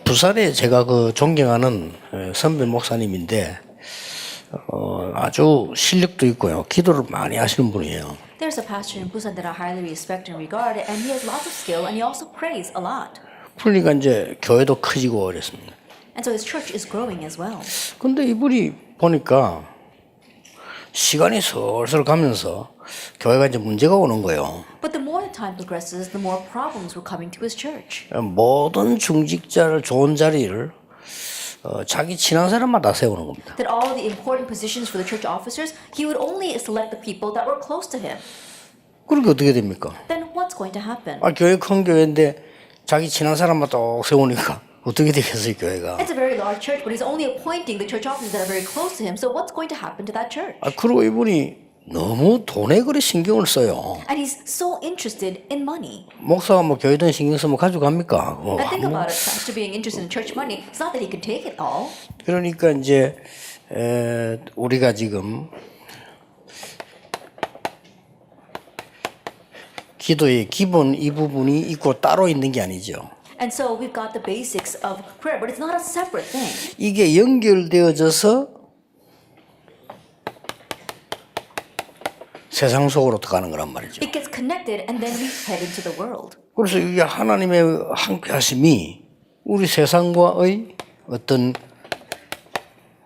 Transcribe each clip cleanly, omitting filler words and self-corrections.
부산에 제가 그 존경하는 선배 목사님인데 아주 실력도 있고요. 기도를 많이 하시는 분이에요. There's a pastor in Busan that I highly respect and regard, and he has lots of skill, and he also prays a lot. 그러니까 이제 교회도 커지고 그랬습니다. And so his church is growing as well. 근데 이분이 보니까 시간이 슬슬 가면서 교회가 이제 문제가 오는 거예요. But the more the time progresses, the more problems were coming to his church. 모든 중직자를 좋은 자리를 자기 친한 사람만 다 세우는 겁니다. That all the important positions for the church officers, he would only select the people that were close to him. 그렇게 어떻게 됩니까? Then what's going to happen? 교회 큰 교회인데 자기 친한 사람만 딱 세우니까 어떻게 되겠어요, 교회가? It's a very large church, but he's only appointing the church officers that are very close to him. So what's going to happen to that church? 그리고 이분이 너무 돈에 그래 신경을 써요. And he's so interested in money. 목사가 뭐 교회 돈 신경 쓰면 가져갑니까? I think about it, pastor being interested in church money. It's not that he can take it all. 그러니까 이제 우리가 지금 기도의 기본 이 부분이 있고 따로 있는 게 아니죠. And so we've got the basics of prayer, but it's not a separate thing. 이게 연결되어져서 세상 속으로 들어가는 거란 말이죠. It gets connected and then we head into the world. 그래서 이게 하나님의 함께하심이 우리 세상과의 어떤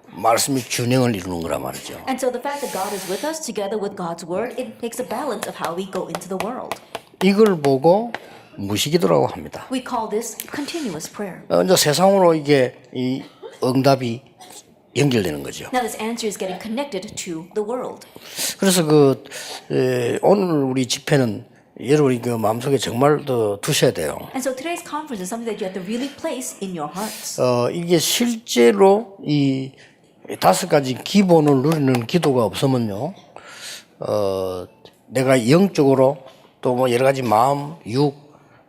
말씀이 균형을 이루는 거란 말이죠. And so the fact that God is with us together with God's word, it makes a balance of how we go into the world. 이걸 보고 무시기도라고 합니다. We call this continuous prayer. 이제 세상으로 이게 이 응답이 연결되는 거죠. Now this answer is getting connected to the world. 그래서 오늘 우리 집회는 여러분이 그 마음속에 정말 더 두셔야 돼요. And so today's conference is something that you have to really place in your hearts. 이게 실제로 이 5가지 기본을 누리는 기도가 없으면요, 내가 영적으로 또 뭐 여러 가지 마음, 육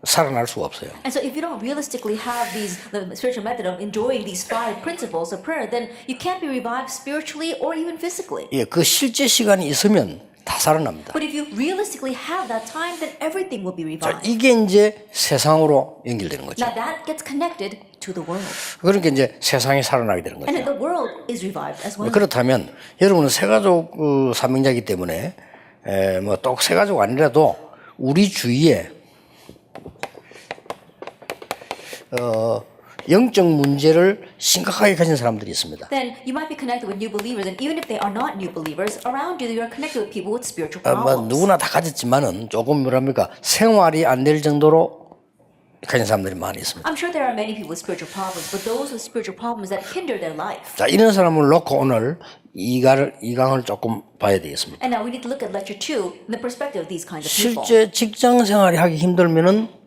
살아날 수가 없어요. And so if you don't realistically have the spiritual method of enjoying these 5 principles of prayer, then you can't be revived spiritually or even physically. 그 실제 시간이 있으면 다 살아납니다. But if you realistically have that time, then everything will be revived. 이게 이제 세상으로 연결되는 거죠. Now that gets connected to the world. 그러니까 이제 세상이 살아나게 되는 And 거죠. the world is revived as well. 그렇다면 여러분은 세가족 사명자이기 때문에 뭐 또 세가족 아니라도 우리 주위에 영적 문제를 심각하게 가진 사람들이 있습니다. Then you might be connected with new believers, and even if they are not new believers, around you are connected with people with spiritual 뭐 problems. 누구나 다 가졌지만은 조금 뭐랍니까 생활이 안 될 정도로 가진 사람들이 많이 있습니다. I'm sure there are many people with spiritual problems, but those with spiritual problems that hinder their life. 자, 이런 사람을 놓고 오늘 이 강을 조금 봐야 되겠습니다. And now we need to look at lecture 2 in the perspective of these kinds of people. 실제 직장 생활이 하기 힘들면은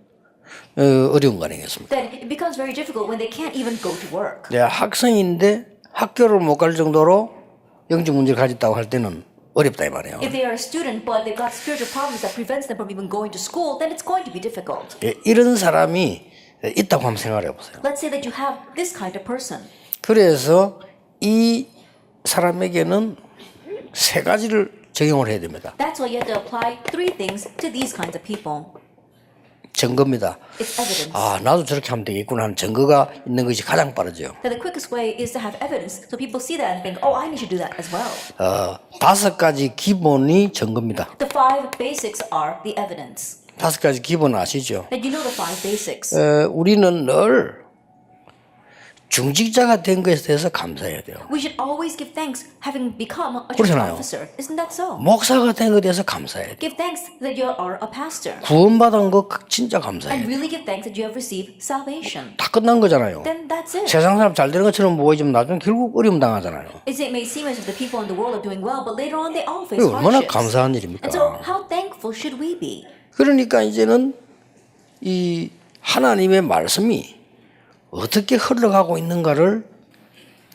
어려운 거 아니겠습니까? Then it becomes very difficult when they can't even go to work. 내가 학생인데 학교를 못 갈 정도로 영적 문제를 가졌다고 할 때는 어렵다 이 말이에요. If they are a student but they've got spiritual problems that prevents them from even going to school, then it's going to be difficult. 이런 사람이 있다고 한번 생각해 보세요. Let's say that you have this kind of person. 그래서 이 사람에게는 3가지를 적용을 해야 됩니다. That's why you have to apply 3 things to these kinds of people. 증거입니다. It's evidence. 나도 저렇게 하면 되겠구나 하는 증거가 있는 것이 가장 빠르죠. That the quickest way is to have evidence, so people see that and think, "Oh, I need to do that as well." 5가지 기본이 증거입니다. The 5 basics are the evidence. 5가지 기본 아시죠? That you know the 5 basics. 우리는 늘 중직자가 된 것에 대해서 감사해야 돼요. We should always give thanks having become a church 그렇잖아요. officer. Isn't that so? 목사가 된 것에 대해서 감사해야 돼요. Give thanks that you are a pastor. 구원받은 거 진짜 감사해요. And really give thanks that you have received salvation. 다 끝난 거잖아요. Then that's it. 세상 사람 잘 되는 것처럼 보이지만 나중에 결국 어려움 당하잖아요. It may seem as if the people in the world are doing well, but later on they all face 이거 얼마나 hardships. 감사한 일입니까? And so how thankful should we be? 그러니까 이제는 이 하나님의 말씀이 어떻게 흘러가고 있는가를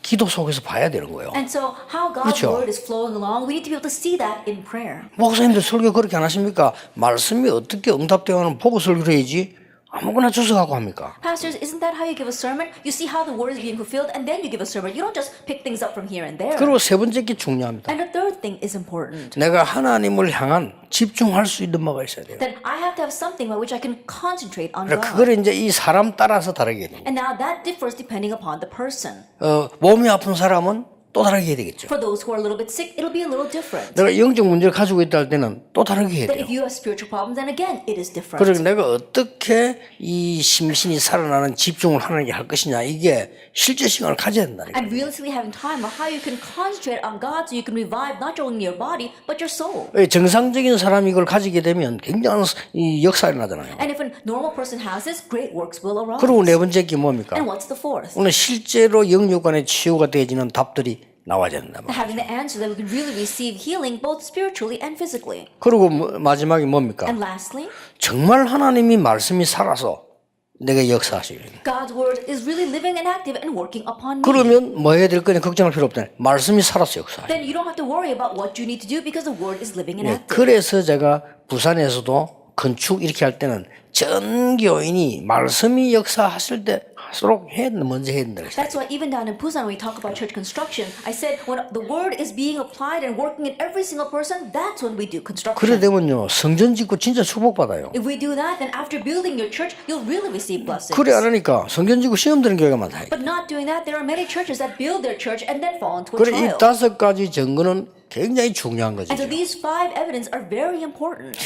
기도 속에서 봐야 되는 거예요. And so how God's 그렇죠. word is flowing along, we need to be able to see that in prayer. 목사님들 설교 그렇게 안 하십니까? 말씀이 어떻게 응답되어 가는 보고 설교를 해야지. 아무거나 주워 갖고 합니까? Pastors, isn't that how you give a sermon? You see how the word is being fulfilled and then you give a sermon. You don't just pick things up from here and there. 그리고 세 번째 게 중요합니다. And the third thing is important. 내가 하나님을 향한 집중할 수 있는 바가 있어야 돼요. Then I have to have something by which I can concentrate on 그러니까 God. 그걸 이제 이 사람 따라서 다르게 돼요. And now that differs depending upon the person. 몸이 아픈 사람은 또 다르게 해야 되겠죠. For those who are a little bit sick, it'll be a little different. 내가 영적 문제를 가지고 있다 할 때는 또 다르게 해야 Then 돼요. if you have spiritual problems, then again, it is different. 그리고 내가 어떻게 이 심신이 살아나는 집중을 하는 게 할 것이냐 이게 실제 시간을 가져야 된다니까. And realistically having time of how you can concentrate on God so you can revive not only your body, but your soul. 정상적인 사람이 이걸 가지게 되면 굉장한 이 역사가 나잖아요. And if a normal person has this, great works will arise. 그리고 네 번째 게 뭡니까? And what's the fourth? 오늘 실제로 영육간의 치유가 되어지는 답들이 나와야 된다. Having the answer that we can really receive healing both spiritually and physically. 그리고 마지막이 뭡니까? And lastly, 정말 하나님이 말씀이 살아서 내게 역사하시거든요. God's word is really living and active and working upon me. 그러면 뭐 해야 될 거냐 걱정할 필요 없잖아요. 말씀이 살아서 역사해요. Then you don't have to worry about what you need to do because the word is living and active. 그래서 제가 부산에서도 건축 이렇게 할 때는 전 교인이 말씀이 역사하실 때 할수록 먼저 해야 된다. That's why even down in Busan, when we talk about church construction, I said when the word is being applied and working in every single person, that's when we do 그래 construction. 되면요 성전 짓고 진짜 축복받아요. If we do that, then after building your church, you'll really receive blessings. 그래 안 하니까 성전 짓고 시험 드는 교회가 많다. But not doing that, there are many churches that build their church and then fall into a 그래 이 trial. 다섯 가지 증거는 굉장히 중요한 거죠. And so these five evidence are very important.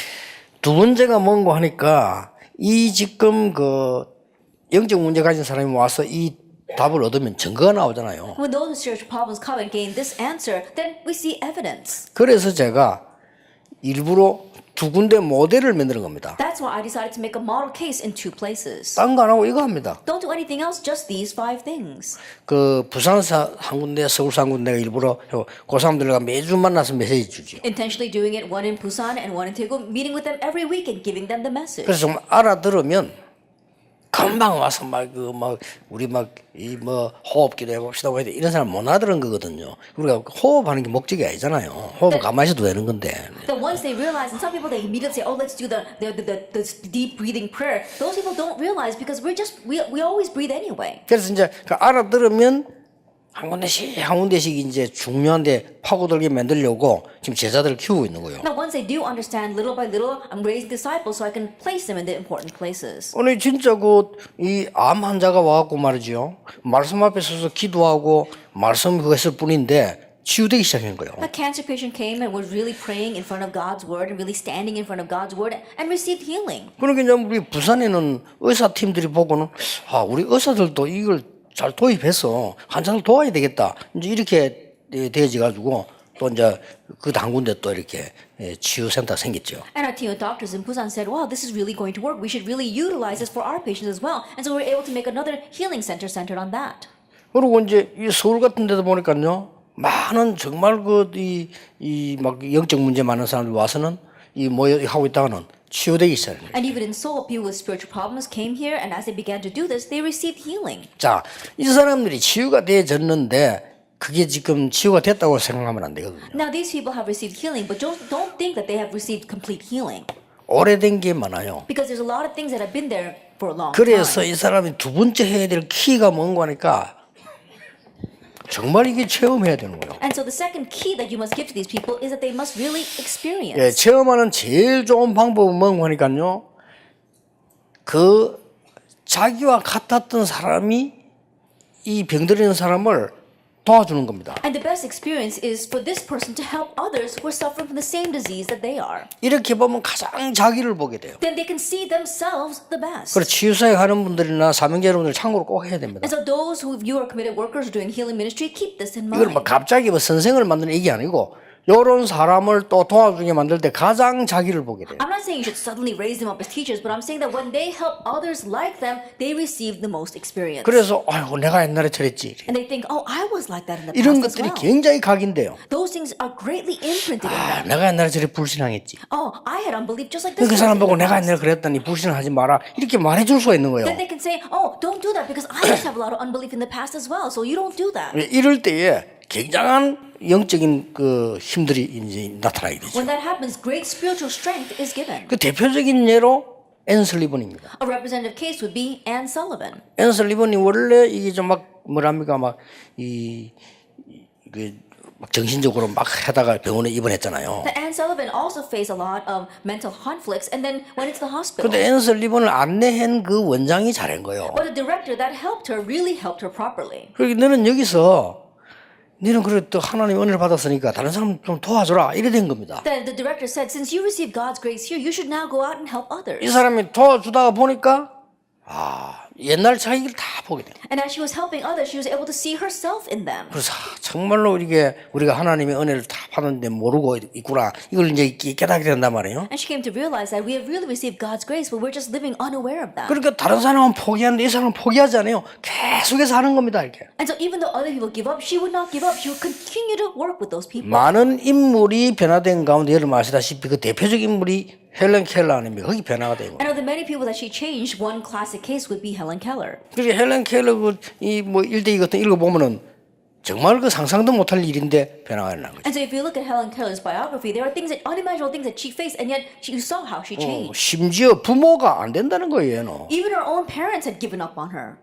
두 번째가 뭔고 하니까 이 지금 그 영적 문제 가진 사람이 와서 이 답을 얻으면 증거가 나오잖아요. When those with spiritual problems come and gain this answer, then we see evidence. 그래서 제가 일부러 두 군데 모델을 만드는 겁니다. That's why I decided to make a model case in two places. 딴 거 안 하고 이거 합니다. Don't do anything else, just these five things. 그 부산사 한 군데, 서울사 한 군데가 일부러 그 사람들과 매주 만나서 메시지 주죠. Intentionally doing it one in Busan and one in Daegu, meeting with them every week and giving them the message. 그래서 정말 알아들으면 금방 와서 우리 호흡기도 해봅시다 이런 사람 못 알아들은 거거든요. 우리가 호흡하는 게 목적이 아니잖아요. 호흡은 가만히 있어도 되는 건데. Then once they realize, and some people they immediately say, "Oh, let's do the deep breathing prayer." Those people don't realize because we always breathe anyway. 그래서 이제 그 알아들으면 한 군데씩 이제 중요한데 파고들게 만들려고 지금 제자들을 키우고 있는 거예요. Now, once they do understand, little by little, I'm raising disciples so I can place them in the important places. 오늘 진짜 이 암 환자가 와갖고 말이죠. 말씀 앞에 서서 기도하고 말씀 그거 했을 뿐인데 치유되기 시작한 거예요. A cancer patient came and was really praying in front of God's word and really standing in front of God's word and received healing. 그러니까 이제 우리 부산에는 의사팀들이 보고는 우리 의사들도 이걸 잘 도입해서 환자를 도와야 되겠다. 이제 이렇게 되어져 가지고 또 이제 그 한 군데 또 이렇게 치유센터 생겼죠. And our team of doctors in Busan said, wow, this is really going to work. We should really utilize this for our patients as well. And so we were able to make another healing center centered on that. 그리고 이제 이 서울 같은 데도 보니까요. 많은 정말 막 영적 문제 많은 사람들 와서는 이 하고 있다가는 치유되기 시작해요. And even in Seoul, people with spiritual problems came here, and as they began to do this, they received healing. 자, 이 사람들이 치유가 되어졌는데 그게 지금 치유가 됐다고 생각하면 안 되거든요. Now, these people have received healing, but don't think that they have received complete healing. 오래된 게 많아요. Because there's a lot of things that have been there for a long 그래서 time. 이 사람이 두 번째 해야 될 키가 뭔가 하니까 정말 이게 체험해야 되는 거예요. And so the second key that you must give to these people is that they must really experience. 예, 체험하는 제일 좋은 방법은 뭔가 하니까요. 그 자기와 같았던 사람이 이 병들이는 사람을 도와주는 겁니다. And the best experience is for this person to help others who are suffering from the same disease that they are. 이렇게 보면 가장 자기를 보게 돼요. Then they can see themselves the best. 그래서 치유사역 하는 분들이나 사명자 여러분들 참고로 꼭 해야 됩니다. And so those who you are committed workers doing healing ministry, keep this in 이걸 mind. 갑자기 선생을 만드는 이게 아니고 이런 사람을 또 도와주게 만들 때 가장 자기를 보게 돼요. I'm not saying you should suddenly raise them up as teachers, but I'm saying that when they help others like them, they receive the most experience. 그래서 아이고 내가 옛날에 저랬지. And they think, oh, I was like that in the 이런 past as 것들이 well. 굉장히 각인돼요. Those things are greatly imprinted in them. 내가 옛날에 저래 불신앙했지. Oh, I had unbelief just like this. 그 사람 person 보고 in the 내가 past. 옛날에 그랬더니 불신하지 마라 이렇게 말해줄 수가 있는 거예요. Then they can say, oh, don't do that because I just have a lot of unbelief in the past as well, so you don't do that. 이럴 때에 굉장한 영적인 그 힘들이 이제 나타나게 되죠. When that happens, great spiritual strength is given. 그 대표적인 예로 앤 설리번입니다. A representative case would be Anne Sullivan. 앤 설리번이 원래 이게 좀 막 뭐랍니까 막 막 정신적으로 막 하다가 병원에 입원했잖아요. But Anne Sullivan also faced a lot of mental conflicts and then went into the hospital. 근데 앤 설리번을 안내한 그 원장이 잘한 거예요. But the director that helped her really helped her properly. 그러니까 너는 여기서 너는 그래 또 하나님 은혜를 받았으니까 다른 사람 좀 도와줘라 이래 된 겁니다. Then the director said, since you received God's grace here, you should now go out and help others. 이 사람이 도와주다가 보니까 옛날 자기를 다 보게 돼요. And as she was helping others, she was able to see herself in them. 그래서 정말로 이게 우리가 하나님의 은혜를 다 받았는데 모르고 있구나. 이걸 이제 깨닫게 된단 말이에요. And she came to realize that we have really received God's grace, but we're just living unaware of that. 그러니까 다른 사람은 포기하는데 이 사람은 포기하지 않아요. 계속해서 하는 겁니다. 이렇게. And so even though other people give up, she would not give up. She would continue to work with those people. 많은 인물이 변화된 가운데 여러분 아시다시피 그 대표적 인물이 헬렌 켈러 아닙니까? 거기 변화가 되고. And of the many people that she changed, one classic case would be Helen Keller. 그리고 헬렌 켈러 그이뭐 일대기 같은 읽어 보면은 정말 그 상상도 못할 일인데 변화가 일어난 거죠. And so if you look at Helen Keller's biography, there are things that unimaginable things that she faced, and yet you saw how she changed. 심지어 부모가 안 된다는 거예요. 너. Even her own parents had given up on her.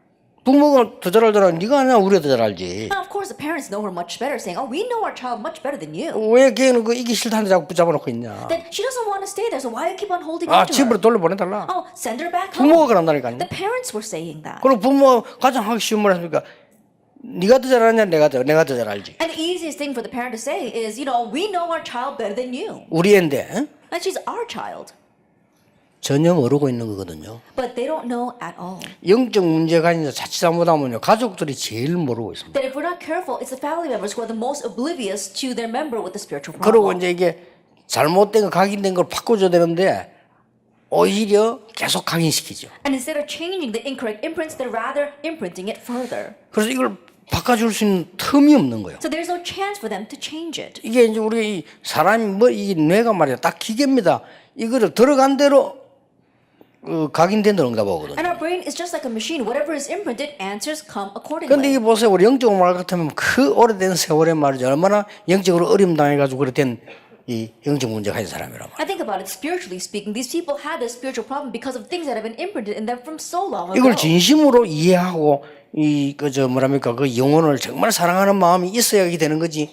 부모가 더 잘 알더라. 네가 아니야 우리가 더 잘 알지. Now, of course, the parents know her much better, saying, "Oh, we know our child much better than you." 왜 걔는 그 이기 싫다는데 자꾸 붙잡아놓고 있냐? Then she doesn't want to stay there, so why do you keep on holding 아 on to 집으로 her? 돌려보내달라. Oh, send her back home. 부모가 그런다니까요. The parents were saying that. 그리고 부모 가장 하기 쉬운 말 했습니까? 네가 더 잘하냐 내가 더 잘 알지. And the easiest thing for the parent to say is, we know our child better than you. 우리 애인데 응? And she's our child. 전혀 모르고 있는 거거든요. But they don't know at all. 영적 문제가 아니라 자칫 잘못하면요 가족들이 제일 모르고 있습니다. That if we're not careful, it's the family members who are the most oblivious to their member with the spiritual 그리고 problem. 이제 이게 잘못된 거 각인된 걸 바꿔줘야 되는데 오히려 계속 각인시키죠. And instead of changing the incorrect imprints, they're rather imprinting it further. 그래서 이걸 바꿔줄 수 있는 틈이 없는 거예요. So there's no chance for them to change it. 이게 이제 우리 이 사람이 뭐 이 뇌가 말이야 딱 기계입니다. 이거를 들어간 대로 각인된 대로 응답하거든요. And our brain is just like a machine. Whatever is imprinted, answers come 근데 accordingly. 이게 보세요. 우리 영적으로 말 같으면 그 오래된 세월에 말이죠. 얼마나 영적으로 어려움 당해가지고 그랬던 이 영적 문제가 있는 사람이란 말이에요. I think about it spiritually speaking. These people had this spiritual problem because of things that have been imprinted in them from so long ago. 이걸 진심으로 이해하고 뭐랍니까 그 영혼을 정말 사랑하는 마음이 있어야지 되는 거지.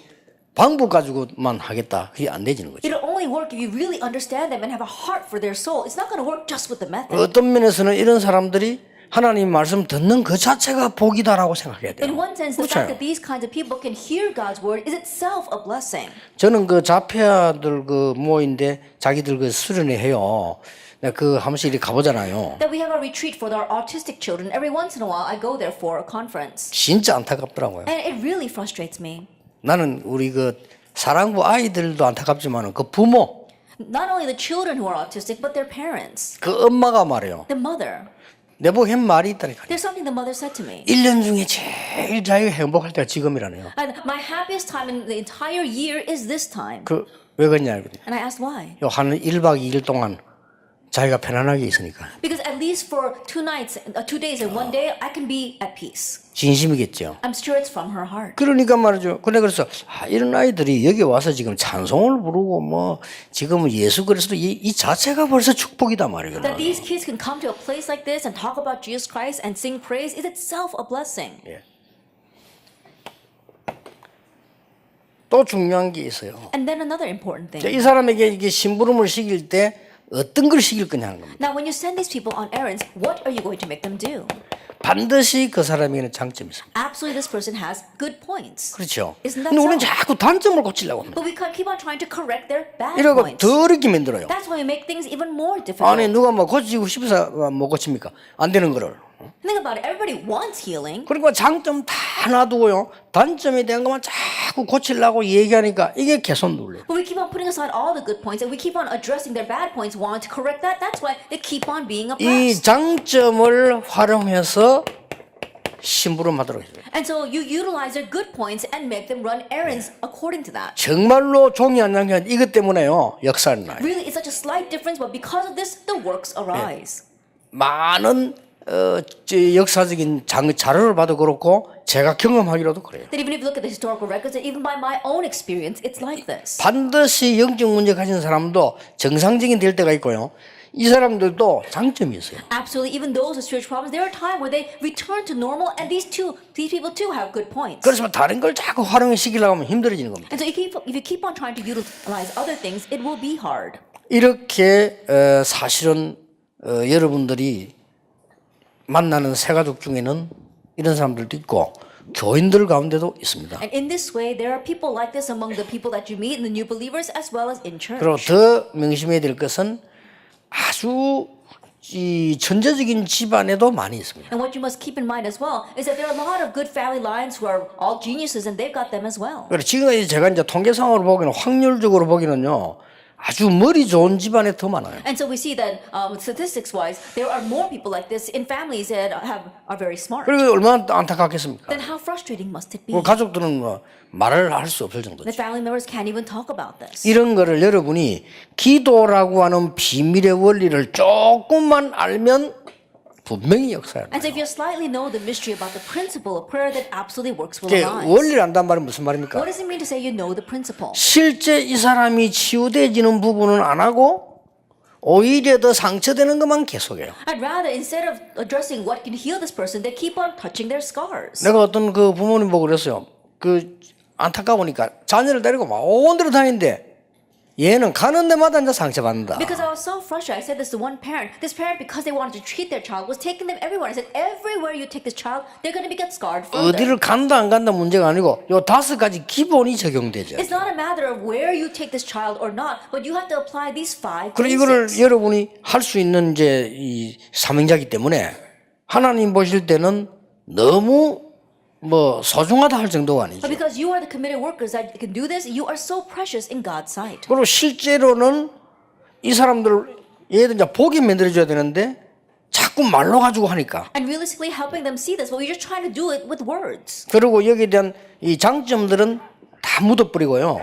방법 가지고만 하겠다. 그게 안 되지는 거죠. It'll only work if you really understand them and have a heart for their soul. It's not going to work just with the method. 어떤 면에서는 이런 사람들이 하나님 말씀 듣는 그 자체가 복이다라고 생각해야 돼요. In one sense, the fact that these kinds of people can hear God's word is itself a blessing. 저는 그 자폐아들 그 모인데 자기들 그 수련회 해요. 내가 그 한 번씩 이렇게 가보잖아요. That we have a retreat for our autistic children. Every once in a while, I go there for a conference. 진짜 안타깝더라고요. And it really frustrates me. 나는 우리 그 사랑부 아이들도 안타깝지만 그 부모, Not only the children who are autistic, but their parents, 그 엄마가 말해요. the mother. 내보고 한 말이 있다니까요. There's something the mother said to me. 1년 중에 제일 자기가 행복할 때가 지금이라네요. And my happiest time in the entire year is this time. 그 왜 그러냐 이거든요. And I asked why. 요 한 1박 2일 동안 자기가 편안하게 있으니까. Because at least for 2 days and 1 day, I can be at peace. 진심이겠죠. I'm sure it's from her heart. 그러니까 말이죠. 근데 그래서 이런 아이들이 여기 와서 지금 찬송을 부르고 뭐 지금은 예수 그리스도 이 자체가 벌써 축복이다 말이거든요. That these kids can come to a place like this and talk about Jesus Christ and sing praise is itself a blessing. 예. 또 중요한 게 있어요. And then another important thing. 이 사람에게 이게 심부름을 시킬 때 어떤 걸 시킬 거냐는 겁니다. Now, when you send these people on errands, what are you going to make them do? 반드시 그 사람에게는 장점이 있습니다. Absolutely, this person has good points. 그렇죠. Isn't that 근데 우리는 so? 자꾸 단점을 고치려고 합니다. But we keep on trying to correct their bad 이러고 points. 더 어렵게 만들어요. That's why we make things even more difficult. 아니 누가 뭐 고치고 싶어서 못 고칩니까? 안 되는 거를. Think about it. Everybody wants healing. 그리고 장점 다 놔두고요. 단점에 대한 것만 자꾸 고치려고 얘기하니까 이게 개선 눌려요. But we keep on putting aside all the good points and we keep on addressing their bad points, wanting to correct that. That's why they keep on being 이 oppressed. 장점을 활용해서 심부름하도록 해요. And so you utilize their good points and make them run errands according to that. 정말로 종이 안 남겨 이것 때문에요. 역사는 나요. Really, it's such a slight difference, but because of this, the works arise. 많은 역사적인 자료를 봐도 그렇고 제가 경험하기로도 그래요. That even if you look at the historical records, and even by my own experience, it's like this. 반드시 영적 문제 가진 사람도 정상적인 될 때가 있고요. 이 사람들도 장점이 있어요. Absolutely, even those with spiritual problems, there are times where they return to normal, and these people too have good points. 그래서 다른 걸 자꾸 활용시키려고 하면 힘들어지는 겁니다. And so if you keep on trying to utilize other things, it will be hard. 이렇게 사실은 여러분들이 만나는 새가족 중에는 이런 사람들도 있고 교인들 가운데도 있습니다. And in this way, there are people like this among the people that you meet in the new believers as well as in church. 그리고 더 명심해야 될 것은 아주 이 천재적인 집안에도 많이 있습니다. And what you must keep in mind as well is that there are a lot of good family lines who are all geniuses, and they've got them as well. 그래서 지금까지 제가 이제 통계상으로 보기는 확률적으로 보기는요 아주 머리 좋은 집안에 더 많아요. And so we see that statistics-wise, there are more people like this in families that are very smart. 그리고 얼마나 안타깝겠습니까? Then how frustrating must it be? 그 가족들은 뭐 말을 할 수 없을 정도죠. The family members can't even talk about this. 이런 거를 여러분이 기도라고 하는 비밀의 원리를 조금만 알면 분명히 역사해요. And so if you slightly know the mystery about the principle of prayer, that absolutely works will 이게 align. 원리를 안다는 말은 무슨 말입니까? What does it mean to say you know the principle? 실제 이 사람이 치유되지는 부분은 안 하고 오히려 더 상처되는 것만 계속해요. I'd rather, instead of addressing what can heal this person, they keep on touching their scars. 내가 어떤 그 부모님 보고 그랬어요. 그 안타까우니까 자녀를 데리고 막 온 데로 다니는데 얘는 가는 데마다 이제 상처받는다. Because I was so frustrated, I said this to one parent. This parent, because they wanted to treat their child, was taking them everywhere. I said, everywhere you take this child, they're going to get scarred further. 어디를 간다 안 간다 문제가 아니고 요 5가지 기본이 적용되죠. It's not a matter of where you take this child or not, but you have to apply these 5 그리고 이거를 basics. 여러분이 할 수 있는 이제 이 사명자이기 때문에 하나님 보실 때는 너무 뭐 소중하다 할 정도가 아니죠. But because you are the committed workers that can do this, you are so precious in God's sight. 그리고 실제로는 이 사람들 얘들 이제 보게 만들어줘야 되는데 자꾸 말로 가지고 하니까. And realistically helping them see this, well, you're just trying to do it with words. 그리고 여기에 대한 이 장점들은 다 묻어버리고요.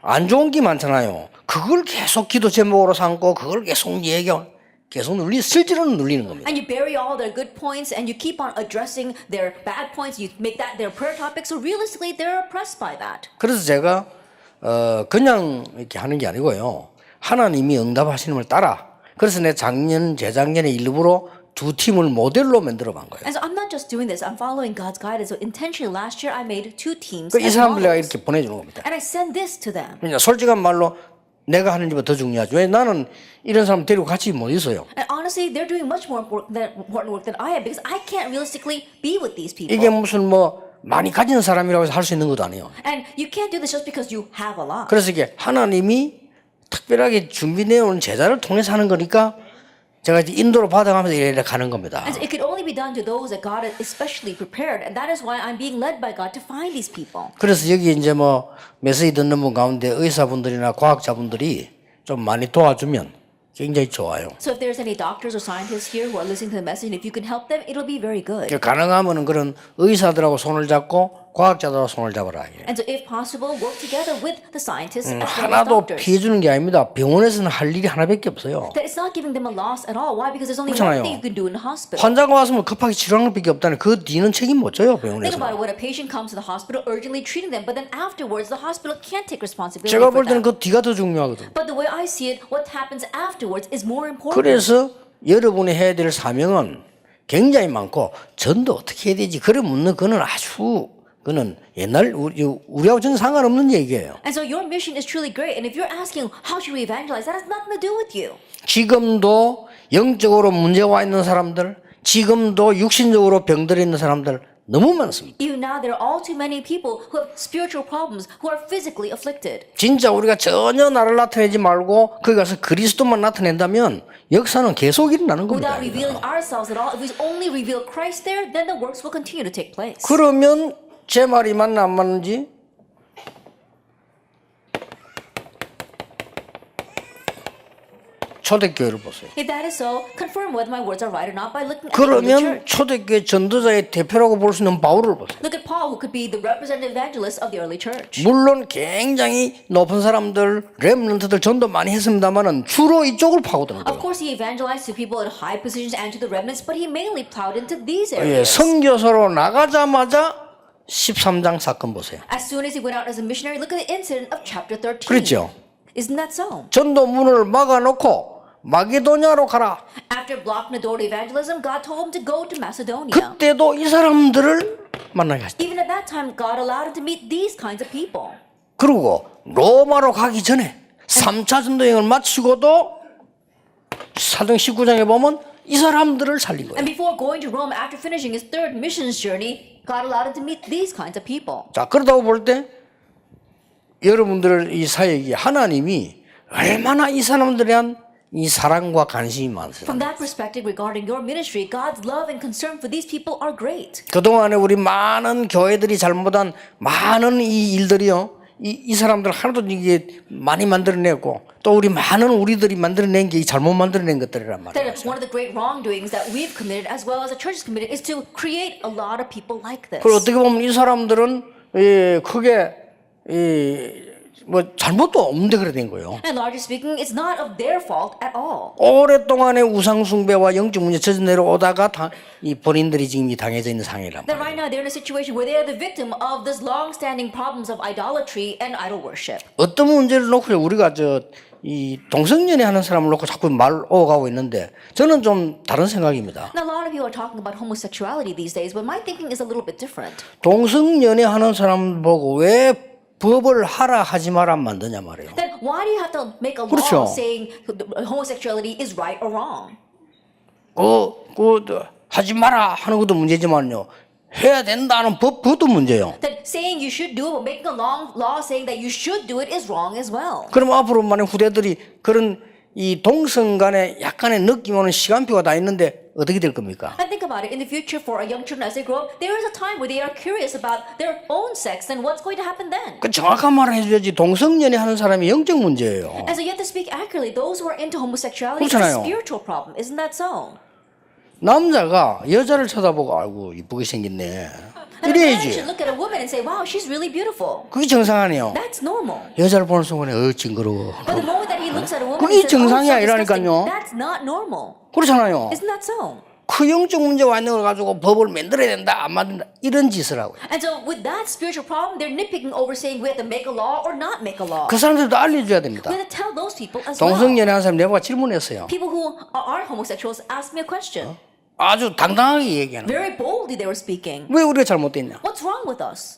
안 좋은 게 많잖아요. 그걸 계속 기도 제목으로 삼고 그걸 계속 얘기하고 계속 실제로는 눌리는 겁니다. And you bury all their good points and you keep on addressing their bad points. You make that their prayer topic. So realistically, they're oppressed by that. 그래서 제가 그냥 이렇게 하는 게 아니고요. 하나님이 응답하시는 걸 따라. 그래서 내 작년, 재작년에 일부러 2팀을 모델로 만들어 본 거예요. And so I'm not just doing this. I'm following God's guidance. So intentionally, last year I made 2 teams. 이 as 사람들 내가 models. 이렇게 보내주는 겁니다. And I send this to them. 그냥 솔직한 말로 내가 하는 일보다 더 중요하죠. 왜 나는 이런 사람 데리고 같이 못 있어요. And honestly, they're doing much more important work than I am because I can't realistically be with these people. 이게 무슨 뭐 많이 가진 사람이라고 해서 할 수 있는 것도 아니에요. And you can't do this just because you have a lot. 그래서 이게 하나님이 특별하게 준비되어 온 제자를 통해서 하는 거니까 제가 이제 인도로 받아가면서 이렇게 가는 겁니다. And so it could only be done to those that God has especially prepared. And that is why I'm being led by God to find these people. 그래서 여기 이제 뭐 메시지 듣는 분 가운데 의사분들이나 과학자분들이 좀 많이 도와주면 굉장히 좋아요. So if there's any doctors or scientists here who are listening to the message, and if you can help them, it'll be very good. 가능하면은 그런 의사들하고 손을 잡고 과학자들하고 손을 잡아라. And so if possible, work together with the scientists as well as 하나도 doctors. 피해 주는 게 아닙니다. 병원에서는 할 일이 하나밖에 없어요. That it's not giving them a loss at all. Why? Because there's only 그렇잖아요. one thing you can do in the hospital. 환자가 왔으면 급하게 치료하는 것밖에 없다는 그 뒤는 책임 못 져요 Think 병원에서. about it. When a patient comes to the hospital, urgently treating them, but then afterwards, the hospital can't take responsibility 제가 for 볼 때는 that. 그 뒤가 더 중요하거든. But the way I see it, what happens afterwards is more important. 그래서 여러분이 해야 될 사명은 굉장히 많고 전도 어떻게 해야 되지? 그래 묻는 그는 아주 그는 옛날 우리하고 전혀 상관없는 얘기예요. And so your mission is truly great. And if you're asking how should we evangelize, that has nothing to do with you. 지금도 영적으로 문제와 있는 사람들, 지금도 육신적으로 병들어 있는 사람들 너무 많습니다. Even now, there are all too many people who have spiritual problems, who are physically afflicted. 진짜 우리가 전혀 나를 나타내지 말고 거기 가서 그리스도만 나타낸다면 역사는 계속 일어나는 겁니다. Without revealing ourselves at all, if we only reveal Christ there, then the works will continue to take place. 그러면 제 말이 맞나 안 맞는지 초대교회를 보세요. If that is so, confirm whether my words are right or not by looking at the early 그러면 church. 초대교회 전도자의 대표라고 볼 수 있는 바울을 보세요. Look at Paul, who could be the representative evangelist of the early church. 물론 굉장히 높은 사람들, 렘넌트들 전도 많이 했습니다만은 주로 이쪽을 파고드는 Of 거예요. course, he evangelized to people in high positions and to the remnants, but he mainly plowed into these 예, areas. 선교사로 나가자마자 13장 사건 보세요. As soon as he went out as a missionary, look at the incident of chapter 13. 그렇죠. Isn't that so? 전도 문을 막아놓고 마게도냐로 가라. After blocking the door to evangelism, God told him to go to Macedonia. 그때도 이 사람들을 만나게 하셨다. Even at that time, God allowed him to meet these kinds of people. 그리고 로마로 가기 전에 3차 전도여행을 마치고도 사도행 19장에 보면 이 사람들을 살린 거예요. And before going to Rome, after finishing his third missions journey, God allowed him to meet these kinds of people. 자, 그러다고 볼 때 여러분들 이 사역이 하나님이 얼마나 이 사람들에 대한 이 사랑과 관심이 많으세요. From that perspective, regarding your ministry, God's love and concern for these people are great. 그동안에 우리 많은 교회들이 잘못한 많은 이 일들이요. 이 사람들 하나도 이게 많이 만들어냈고 또 우리 많은 우리들이 만들어낸 게 잘못 만들어낸 것들이란 말이에요. That one of the great wrongdoings that we've committed, as well as the church has committed, is to create a lot of people like this. 그리고 어떻게 보면 이 사람들은 크게 뭐 잘못도 없는데 그래 된 거예요. And largely speaking, it's not of their fault at all. 오랫동안의 우상 숭배와 영적 문제 젖어 내려오다가 이 본인들이 지금 이 당해져 있는 상황이란 That 말이에요. right now they're in a situation where they are the victim of this long-standing problems of idolatry and idol worship. 어떤 문제를 놓고 우리가 이 동성연애 하는 사람을 놓고 자꾸 말 오가고 있는데 저는 좀 다른 생각입니다. Now, a lot of people are talking about homosexuality these days, but my thinking is a little bit different. 동성연애 하는 사람 보고 왜 법을 하라 하지 마라 만드냐 말이에요. Then why do you have to make a law 그렇죠. saying homosexuality is right or wrong? 하지 마라 하는 것도 문제지만요. 해야 된다는 법도 문제예요. That saying you should do it, but making a long law saying that you should do it is wrong as well. 그럼 앞으로 만약 후대들이 그런 이 동성 간에 약간의 느낌 오는 시간표가 다 있는데 어떻게 될 겁니까? And think about it, in the future for our young children as they grow up, there is a time where they are curious about their own sex and what's going to happen then. 그 정확한 말을 해줘야지. 동성연애 하는 사람이 영적 문제예요. And so you have to speak accurately. Those who are into homosexuality is a 그렇잖아요. spiritual problem. Isn't that so? 남자가 여자를 쳐다보고 아이고 이쁘게 생겼네 And a man 이래야지. should look at a woman and say, wow, she's really beautiful. 그게 정상아니에요. That's normal. 여자를 보는 순간에 징그러워. But the moment that he looks at a woman, 그게 he says, oh, 정상이 so 아니라니까요. disgusting. That's not normal. 그렇잖아요. Isn't that so? 그 영적 문제가 있는 걸 가지고 법을 만들어야 된다 안 만든다 이런 짓을 하고 And so with that spiritual problem, they're nitpicking over saying we have to make a law or not make a law. 그 사람들도 알려줘야 됩니다. We have to tell those people as well. 동성연애 하는 사람 내가 질문했어요. People who are homosexuals asked me a question. 아주 당당하게 얘기하는 거예요. Very boldly they were speaking. 왜 우리가 잘못됐냐? What's wrong with us?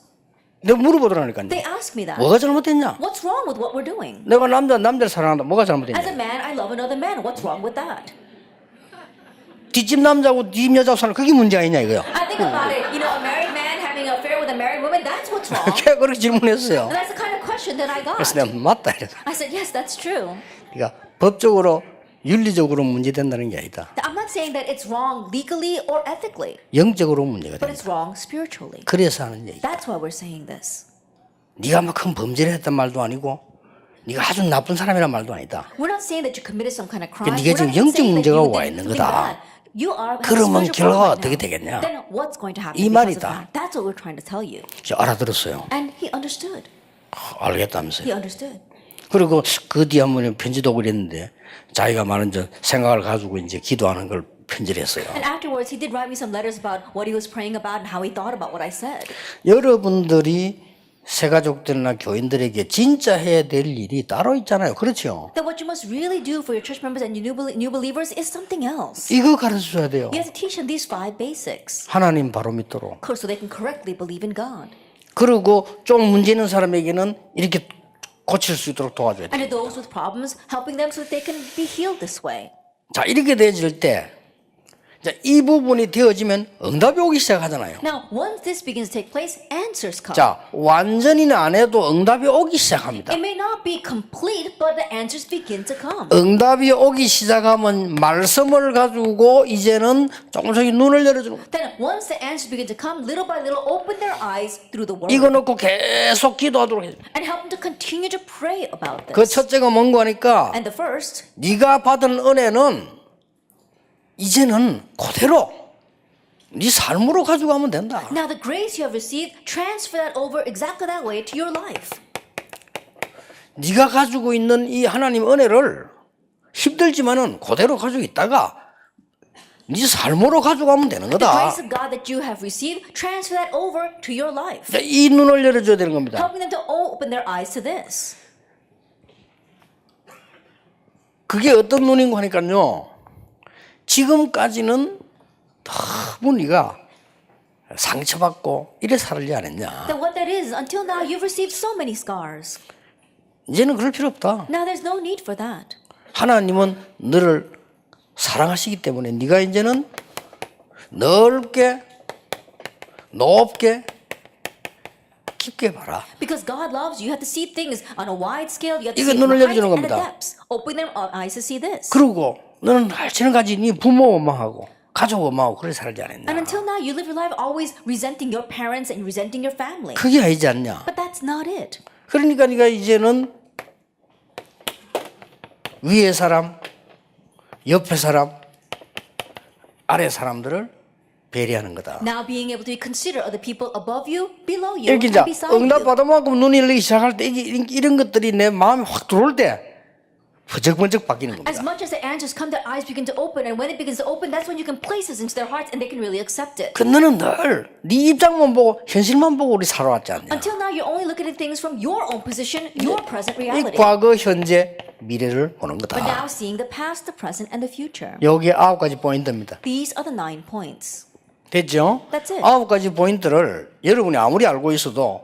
내가 물어보더라니까요. They asked me that. 뭐가 잘못됐냐? What's wrong with what we're doing? 내가 남자를 사랑한다. 뭐가 As a 잘못됐냐? man, I love another man. What's wrong with that? 뒷집 남자하고 뒷 여자하고 사는 그게 문제 아니냐 이거요. I think about it. You know, a married man having an affair with a married woman, that's what's wrong. 제가 그렇게 질문했어요. And that's the kind of question that I got. 그래서 내가 맞다 이래서. I said, yes, that's true. 그러니까 법적으로 윤리적으로 문제된다는 게 아니다. I'm not saying that it's wrong legally or ethically, 영적으로 문제가 but 된다. it's wrong spiritually. 그래서 하는 얘기. That's why we're saying this. 네가 막 큰 범죄를 했단 말도 아니고 네가 아주 나쁜 사람이란 말도 아니다. We're not saying that you committed some kind of crime. 네가 We're 지금 not even 영적 saying that 문제가 you 와 did 있는 something 거다. bad. You are having a 그러면 spiritual 결과가 problem 어떻게 right now. 되겠냐? Then what's going to happen 이 because of 말이다. that? That's what we're trying to tell you. 저 알아들었어요. And he understood. 알겠다면서요. He understood. 그리고 그 뒤에 한 번에 편지도 그랬는데 자기가 많은 생각을 가지고 이제 기도하는 걸 편지를 했어요. And afterwards, he did write me some letters about what he was praying about and how he thought about what I said. 여러분들이 새가족들이나 교인들에게 진짜 해야 될 일이 따로 있잖아요. 그렇죠? That what you must really do for your church members and your new believers is something else. 이거 가르쳐줘야 돼요. You have to teach them these 5 basics 하나님 바로 믿도록. so they can correctly believe in God. 그리고 좀 문제 있는 사람에게는 이렇게 고칠 수 있도록 도와줘야 돼요. And to those with problems, helping them so that they can be healed this way. 자, 이렇게 되어질 때, 이 부분이 되어지면 응답이 오기 시작하잖아요. Now, once this begins to take place, answers come. 자, 완전히는 안 해도 응답이 오기 시작합니다. It may not be complete, but the answers begin to come. 응답이 오기 시작하면 말씀을 가지고 이제는 조금씩 눈을 열어주는 거예요. Then, once the answers begin to come, little by little, open their eyes through the word 이거 놓고 계속 기도하도록 해요. and help them to continue to pray about 그 this. 첫째가 뭔가 하니까 And the first, 네가 받은 은혜는 이제는 그대로 네 삶으로 가져가면 된다. now the grace you have received, transfer that over exactly that way to your life. 네가 가지고 있는 이 하나님 은혜를 힘들지만은 그대로 가지고 있다가 네 삶으로 가져가면 되는 The 거다. grace of God that you have received, transfer that over to your life. 이 눈을 열어줘야 되는 겁니다. Helping them to open their eyes to this. 그게 어떤 눈인고 하니까요. 지금까지는 너무 네가 상처받고 이래 살지 않았냐. Then what that is, until now you've received so many scars. 이제는 그럴 필요 없다. Now there's no need for that. 하나님은 너를 사랑하시기 때문에 네가 이제는 넓게 높게 깊게 봐라. Because God loves you, you have to see things on a wide scale. You have to 이거 see it in 눈을 the height 열어주는 and the 겁니다. depths. Open their eyes to see this. 그리고 너는 지금까지 네 부모 원망하고 가족 원망하고 그래 살지 않았냐. And until now, you live your life always resenting your parents and resenting your family. 그게 아니지 않냐. But that's not it. 그러니까 네가 이제는 위에 사람, 옆에 사람, 아래 사람들을 배려하는 거다. Now being able to consider other people above you, below you, 이렇게 이제 and beside 응답 you. 받아만큼 눈이 열리기 시작할 때 이런 것들이 내 마음에 확 들어올 때 번쩍번쩍 바뀌는 As 겁니다. much as the answers come, their eyes begin to open, and when it begins to open, that's when you can place this into their hearts, and they can really accept it. 그 너는 늘 네 입장만 보고 현실만 보고 우리 살아왔지 않냐. Until now, you're only looking at things from your own position, your present 이 reality. 과거, 현재, 미래를 보는 But 거다. now seeing the past, the present, and the future. 여기에 9가지 포인트입니다. These are the 9 points. 됐죠? That's it. 9가지 포인트를 여러분이 아무리 알고 있어도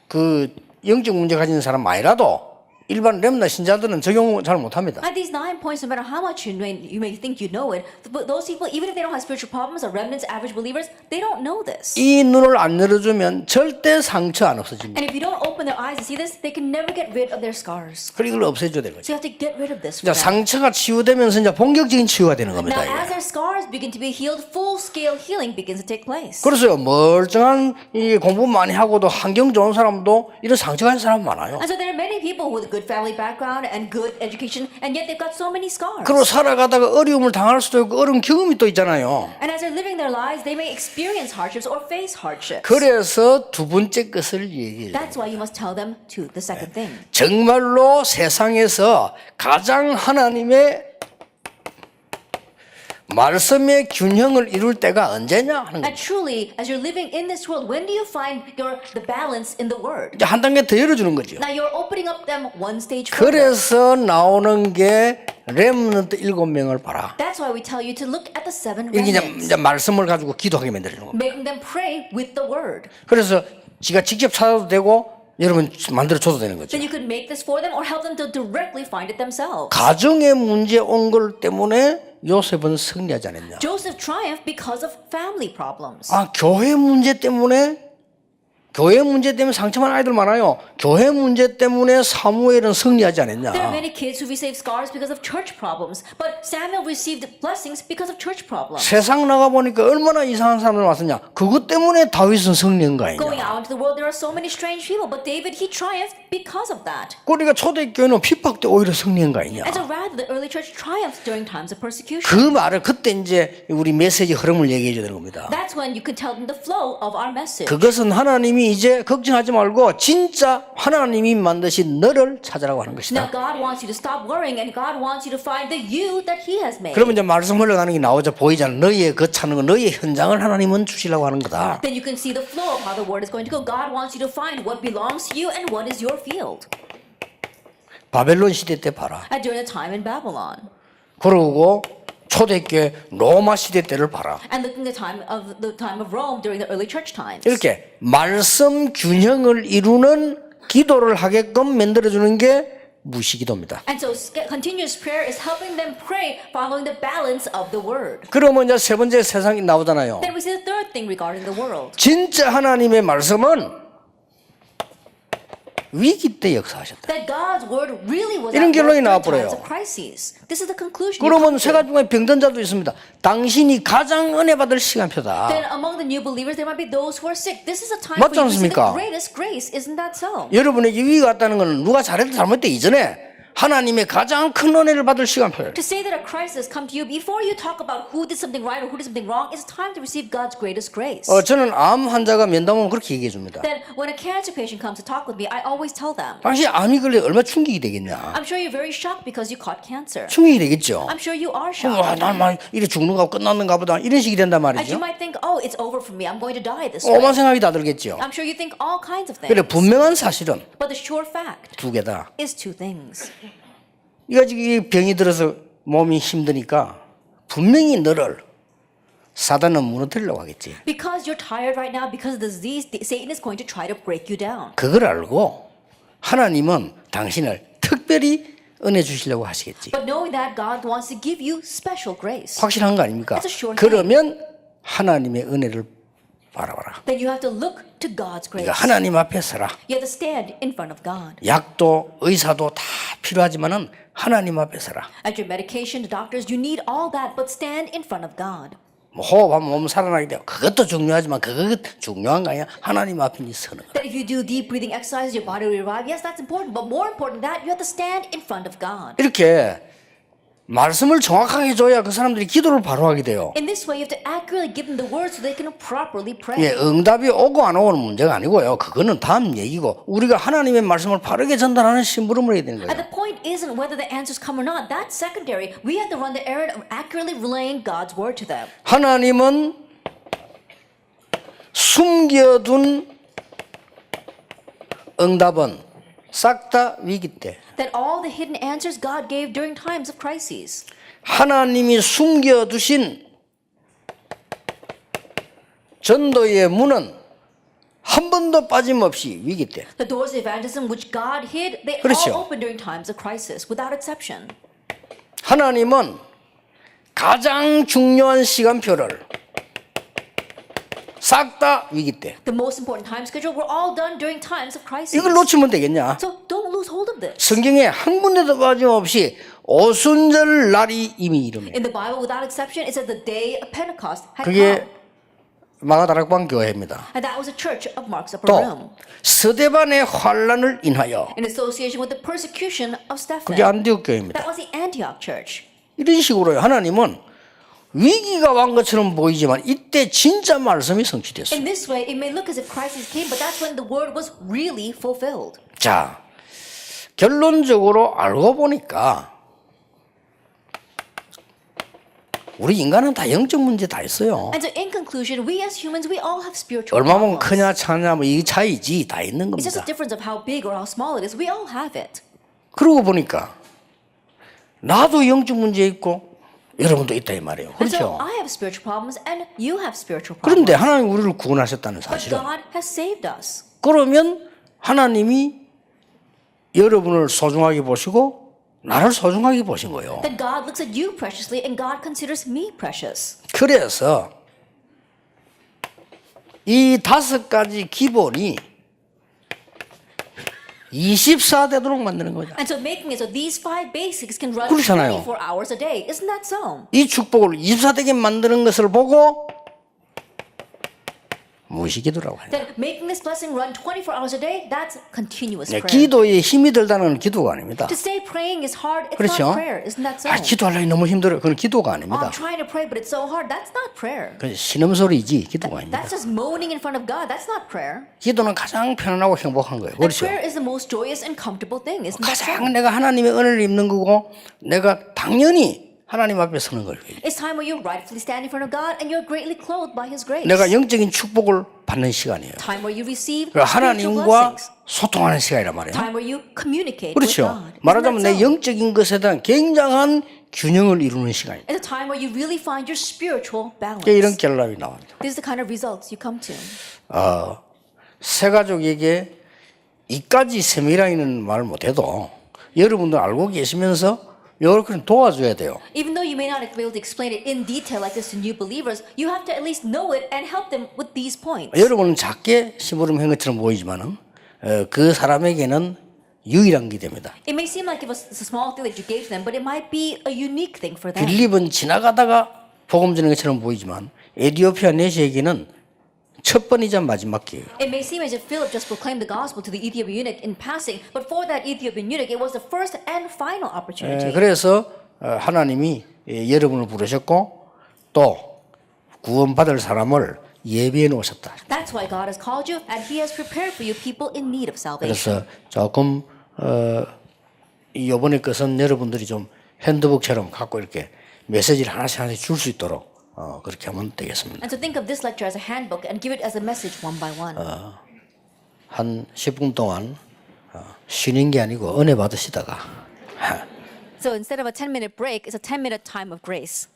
그 영적 문제 가진 사람 많이라도 일반 렘나 신자들은 적용 잘 못합니다. And these 9 points, no matter how much you may think you know it, but those people, even if they don't have spiritual problems, or remnants, average believers, they don't know this. 이 눈을 안 열어주면 절대 상처 안 없어집니다. And if you don't open their eyes to see this, they can never get rid of their scars. 그리고 이걸 없애줘야 되는 거죠. So you have to get rid of this. 자, For them. 상처가 치유되면서 이제 본격적인 치유가 되는 겁니다. Now, as 이게. their scars begin to be healed, full-scale healing begins to take place. 그래서요, 멀쩡한 이 공부 많이 하고도 환경 좋은 사람도 이런 상처가 있는 사람 많아요. And so there are many people with a good family background and good education, and yet they've got so many scars. 그리고 살아가다가 어려움을 당할 수도 있고 어려운 경험이 또 있잖아요. And as they're living their lives, they may experience hardships or face hardships. 그래서 두 번째 것을 얘기해요. That's why you must tell them to the second thing. 정말로 세상에서 가장 하나님의 말씀의 균형을 이룰 때가 언제냐 하는 거예요. And truly, as you're living in this world, when do you find the balance in the Word? 이제 한 단계 더 열어주는 거죠. Now you're opening up them one stage further. 그래서 나오는 게 렘넌트 7명을 봐라. That's why we tell you to look at the 7 이렇게 remnants, 이제 말씀을 가지고 기도하게 만드는 겁니다. making them pray with the Word. 그래서 지가 직접 찾아도 되고 여러분 만들어 줘도 되는 거죠. Then you could make this for them or help them to directly find it themselves. 가정의 문제 온 걸 때문에 요셉은 승리하지 않았냐. Joseph triumphed because of family problems. 아, 교회 문제 때문에 상처만 아이들 많아요. 교회 문제 때문에 사무엘은 승리하지 않았냐. There are many kids who received scars because of church problems, but Samuel received blessings because of church problems. 세상 나가 보니까 얼마나 이상한 사람들 왔었냐. 그것 때문에 다윗은 승리한 거 Going 아니냐. out into the world, there are so many strange people, but David, he triumphed because of that. 그러니까 초대교회는 핍박 때 오히려 승리한 거 아니냐. And so rather, the early church triumphed during times of persecution. 그 말을 그때 이제 우리 메시지 흐름을 얘기해 줘야 되는 겁니다. That's when you can tell them the flow of our message. 그것은 하나님이 이제 걱정하지 말고 진짜 하나님이 만드신 너를 찾아라고 하는 것이다. Now God wants you to stop worrying, and God wants you to find the you that He has made. 그러면 이제 말씀 흘러가는 게 나오죠. 보이잖아. 너희의 거차는 거, 너희의 현장을 하나님은 주시려고 하는 거다. Then you can see the flow of how the word is going to go. God wants you to find what belongs to you and what is your field. 바벨론 시대 때 봐라. And during the time in Babylon, 그러고 초대교회 로마 시대 때를 봐라. and looking at the time of Rome during the early church times. 이렇게 말씀 균형을 이루는 기도를 하게끔 만들어주는 게 무시기도입니다. And so continuous prayer is helping them pray following the balance of the word. 그러면 이제 세 번째 세상이 나오잖아요. Then we see the third thing regarding the world. 진짜 하나님의 말씀은 위기 때 역사하셨다. That God's word really was 이런 at work 결론이 during 나와버려요. times of crises. This is the conclusion. you 그러면 come 세 to. 가지 중에 병든 자도 있습니다. 당신이 가장 은혜 받을 시간표다. Then among the new believers, there might be those who are sick. This is a time 맞지 for you to see the 않습니까? greatest grace. Isn't that so? 여러분에게 위기가 왔다는 것은 누가 잘했든 잘못했든 이전에 하나님의 가장 큰 은혜를 받을 시간표예요. To say that a crisis has come to you before you talk about who did something right or who did something wrong, it's time to receive God's greatest grace. 저는 암 환자가 면담 오면 그렇게 얘기해 줍니다. Then when a cancer patient comes to talk with me, I always tell them, 당신 암이 걸려 얼마나 충격이 되겠냐. I'm sure you're very shocked because you caught cancer. 충격이 되겠죠. I'm sure you are 와, shocked. 난 이래 죽는가 끝났는가 보다 이런 식이 된단 And you 말이죠. might think, oh, it's over for me. I'm going to die this way. 오만 생각이 다 들겠죠. I'm sure you think all kinds of 그래 things. 분명한 사실은 But the sure fact 두 개다. is two things. 네가 지금 이 병이 들어서 몸이 힘드니까 분명히 너를 사단은 무너뜨리려고 하겠지. Because you're tired right now because of the disease, Satan is going to try to break you down. 그걸 알고 하나님은 당신을 특별히 은혜 주시려고 하시겠지. But knowing that God wants to give you special grace, 확실한 거 아닙니까? That's a sure thing. 그러면 하나님의 은혜를 바라봐라. then you have to look to God's grace. 네가 하나님 앞에 서라. You have to stand in front of God. 약도 의사도 다 필요하지만은 하나님 앞에 서라. At your medication, the doctors, you need all that, but stand in front of God. 뭐 호흡하면 몸 살아나게 돼요. 그것도 중요하지만 그거 중요한 거 아니야. 하나님 앞에 니 서는 거. That if you do deep breathing exercises, your body will revive. Yes, that's important. But more important than that, you have to stand in front of God. 이렇게 말씀을 정확하게 줘야 그 사람들이 기도를 바로 하게 돼요. In this way, you have to accurately give them the words so they can properly pray. 예, 응답이 오고 안 오고는 문제가 아니고요. 그거는 다음 얘기고 우리가 하나님의 말씀을 바르게 전달하는 심부름을 해야 되는 And 거예요. the point isn't whether the answers come or not. That's secondary. We have to run the errand of accurately relaying God's word to them. 하나님은 숨겨둔 응답은 싹 다 위기 때 That all the hidden answers God gave during times of crises. 하나님이 숨겨두신 전도의 문은 한 번도 빠짐없이 위기 때. The doors of evangelism which God hid, they 그렇죠. all open during times of crisis, without exception. 하나님은 가장 중요한 시간표를 싹 다 위기 때. The most important time schedule were all done during times of crisis. 이걸 놓치면 되겠냐? So don't lose hold of this. 성경에 한 군데도 빠짐없이 오순절 날이 이미 이름이에요. In the Bible, without exception, it said the day of Pentecost had 그게 come. 마가다락방 교회입니다. And that was a church of Mark's upper 또 room. 스데반의 환란을 인하여 In association with the persecution of Stephen. 그게 안디옥 교회입니다. That was the Antioch church. 이런 식으로 하나님은 위기가 온 것처럼 보이지만 이때 진짜 말씀이 성취됐어요. In this way, it may look as if crisis came, but that's when the word was really fulfilled. 자, 결론적으로 알고 보니까 우리 인간은 다 영적 문제 다 있어요. And so in conclusion, we as humans, we all have spiritual 얼마면 problems. 크냐 차냐 뭐 이 차이지 다 있는 It's just 겁니다. a difference of how big or how small it is. We all have it. 그러고 보니까 나도 영적 문제 있고 여러분도 있다 이 말이에요. And so 그렇죠? I have spiritual problems and you have spiritual 그런데 problems. 하나님 우리를 구원하셨다는 But 사실은 God has saved us. 그러면 하나님이 여러분을 소중하게 보시고 나를 소중하게 보신 거예요. Then God looks at you preciously and God considers me precious. 그래서 이 5가지 기본이 24되도록 만드는 거죠. And so making it so these 5 basics can run 그렇잖아요. 24 hours a day. Isn't that so? 이 축복을 24되게 만드는 것을 보고 무시기도라고 해요. Then making this blessing run 24 hours a day, that's continuous 네, prayer. 기도에 힘이 들다는 기도가 아닙니다. To say praying is hard, it's 그렇죠? not prayer. Isn't that so? 아, 기도하려니 너무 힘들어요. 그건 기도가 I'm 아닙니다. trying to pray, but it's so hard. That's not prayer. 그 신음소리지 기도가 아닙니다. That's just moaning in front of God. That's not prayer. 기도는 가장 편안하고 행복한 거예요. And 그렇죠? prayer is the most joyous and comfortable thing. Isn't that so? 가장 내가 하나님의 은혜를 입는 거고 내가 당연히 하나님 앞에 서는 거예요. It's time where you rightfully stand in front of God and you're greatly clothed by His grace. 내가 영적인 축복을 받는 시간이에요. Time where you receive 그러니까 spiritual 하나님과 blessings. 소통하는 시간이란 말이에요. Time where you communicate with 그렇죠. God. Isn't 말하자면 내 that so? 영적인 것에 대한 굉장한 균형을 이루는 시간이에요. It's a time where you really find your spiritual balance. 이런 결론이 나옵니다. This is the kind of results you come to. 새 가족에게 이까지 세밀하게는 말 못해도 여러분도 알고 계시면서 이렇게 도와줘야 돼요. Even though you may not be able to explain it in detail like this to new believers, you have to at least know it and help them with these points. 여러분은 작게 심부름한 것처럼 보이지만은 그 사람에게는 유일한 게 됩니다. It may seem like it was a small thing that you gave them, but it might be a unique thing for them. 빌립은 지나가다가 복음 전하는 것처럼 보이지만 에티오피아 내시에게는 첫 번이자 마지막 기회예요. It may seem as if Philip just proclaimed the gospel to the Ethiopian eunuch in passing, but for that Ethiopian eunuch, it was the first and final opportunity. 그래서 하나님이 여러분을 부르셨고 또 구원받을 사람을 예비해 놓으셨다. That's why God has called you, and He has prepared for you people in need of salvation. 그래서 조금 이번에 것은 여러분들이 좀 핸드북처럼 갖고 이렇게 메시지를 하나씩 줄 수 있도록 그렇게 하면 되겠습니다. And so think of this lecture as a handbook and give it as a message one by one. 한 10분 동안 쉬는 게 아니고 은혜 받으시다가 So instead of a 10-minute break, it's a 10-minute time of grace.